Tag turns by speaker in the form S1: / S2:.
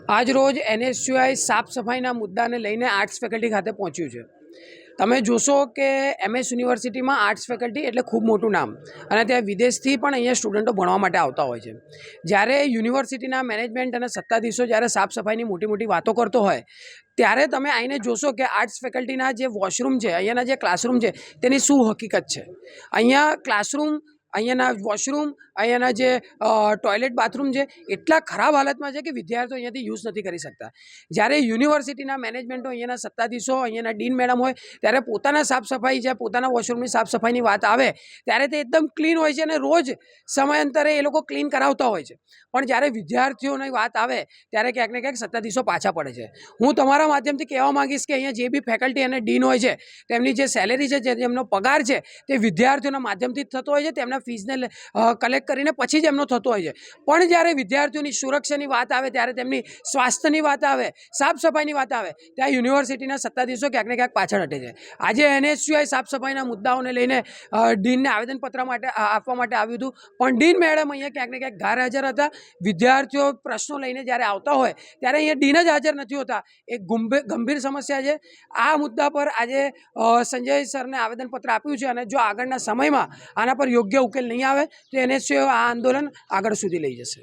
S1: આજ રોજ એનએસયુઆઈ સાફ સફાઈના મુદ્દાને લઈને આર્ટ્સ ફેકલ્ટી ખાતે પહોંચ્યું છે। તમે જોશો કે એમએસ યુનિવર્સિટીમાં આર્ટ્સ ફેકલ્ટી એટલે ખૂબ મોટું નામ, અને ત્યાં વિદેશથી પણ અહીંયા સ્ટુડન્ટો ભણવા માટે આવતા હોય છે। જ્યારે યુનિવર્સિટીના મેનેજમેન્ટ અને સત્તાધીશો જ્યારે સાફ સફાઈની મોટી મોટી વાતો કરતો હોય ત્યારે તમે આવીને જોશો કે આર્ટ્સ ફેકલ્ટીના જે વોશરૂમ છે, અહીંયાના જે ક્લાસરૂમ છે, તેની શું હકીકત છે। અહીંયા ક્લાસરૂમ, અહીંયાના વોશરૂમ, અહીંયાના જે ટોયલેટ બાથરૂમ છે એટલા ખરાબ હાલતમાં છે કે વિદ્યાર્થીઓ અહીંયાથી યુઝ નથી કરી શકતા। જ્યારે યુનિવર્સિટીના મેનેજમેન્ટો, અહીંયાના સત્તાધીશો, અહીંયાના ડીન મેડમ હોય ત્યારે પોતાના સાફ સફાઈ છે, પોતાના વોશરૂમની સાફ સફાઈની વાત આવે ત્યારે તે એકદમ ક્લીન હોય છે અને રોજ સમયાંતરે એ લોકો ક્લીન કરાવતા હોય છે। પણ જ્યારે વિદ્યાર્થીઓની વાત આવે ત્યારે ક્યાંક ને ક્યાંક સત્તાધીશો પાછા પડે છે। હું તમારા માધ્યમથી કહેવા માંગીશ કે અહીંયા જે બી ફેકલ્ટી અને ડીન હોય છે તેમની જે સેલેરી છે, જેમનો પગાર છે, તે વિદ્યાર્થીઓના માધ્યમથી જ થતો હોય છે, તેમના ફીસને કલેક્ટ કરીને પછી જ એમનો થતો હોય છે। પણ જ્યારે વિદ્યાર્થીઓની સુરક્ષાની વાત આવે, ત્યારે તેમની સ્વાસ્થ્યની વાત આવે, સાફ સફાઈની વાત આવે, ત્યાં યુનિવર્સિટીના સત્તાધીશો ક્યાંક ને ક્યાંક પાછળ હટે છે। આજે એનએસયુઆઈ સાફ સફાઈના મુદ્દાઓને લઈને ડીનને આવેદનપત્ર આપવા માટે આવ્યું હતું, પણ ડીન મેડમ અહીંયા ક્યાંક ને ક્યાંક ગેરહાજર હતા। વિદ્યાર્થીઓ પ્રશ્નો લઈને જ્યારે આવતા હોય ત્યારે અહીંયા ડીન જ હાજર નથી હોતા। એક ગંભીર સમસ્યા છે। આ મુદ્દા પર આજે સંજય સરને આવેદનપત્ર આપ્યું છે, અને જો આગળના સમયમાં આના પર યોગ્ય ઉકેલ નહીં આવે તો એનએસયુઆઈ આ આંદોલન આગળ સુધી લઈ જશે।